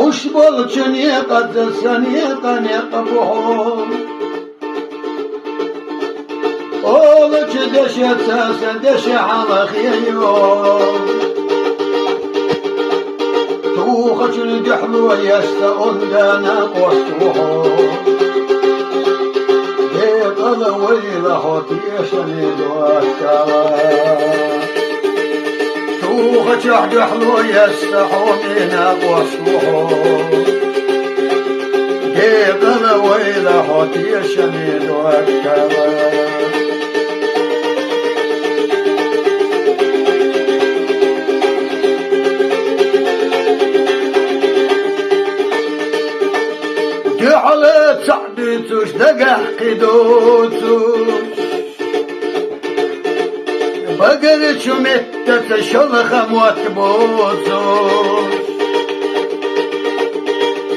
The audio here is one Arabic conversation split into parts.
وش بلشني قد سنيقني قبوه أولك دشت دش على خيوم توخش الجحلو يستأون دانا قصوه بيقل ويله تيشني دوكا توخش الجحلو يستأون قصوه بيقل ويله تيشني دوكا جعلت صعدتوش دقح قدوتوش بقرت شمتت شلخ موتبوتوش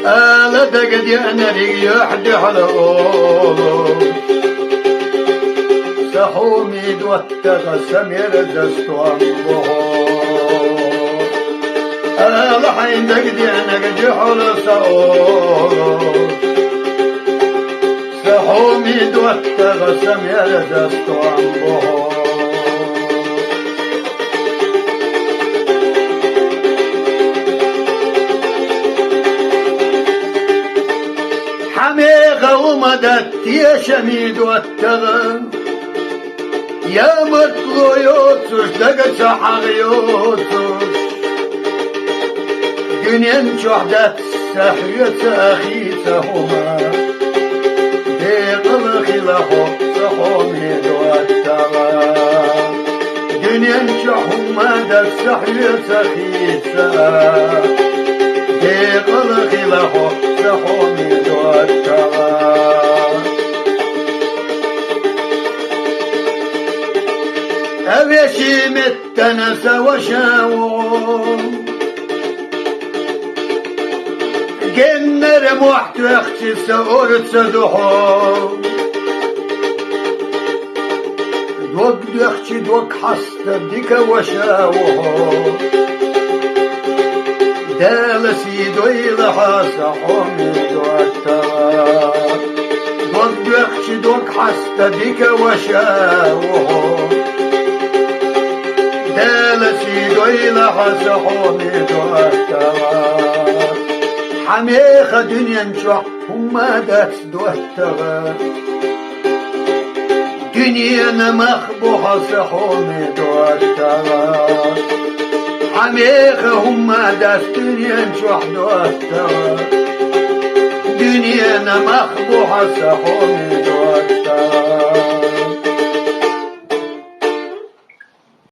آلا دقد يعنري يحدي حلوش سحومي دوتغ سمير دستوان بوش آلا حين دقد يعنري جحل سأوش سحومي دوتغ سمير دستوان بوش حميغة ومدت يا شميد والتغن يا مطلو يوتوش لقد سحر يوتوش دنيا شهدت سحية أخيتهما ديق الخلاف سحومي والتغن دنيا شهدت سحية أخيتها ديق الخلاف سحومي أبيشي متنس وشاوم جنر محت اختي سأورت سدحوم دوك دختي دوك حست ديك وشاوم دالسي دويل حاسحومي دوتار دوك دختي دوك حست ديك وشاوم دالسي دويل حاسحومي دوتار حميخة دنيا نشوح هما داس دوتار دنيا مخبوحة سحومي دوتار حميخة هما داس دنيا نشوح دوتار دنيا مخبوحة سحومي دوتار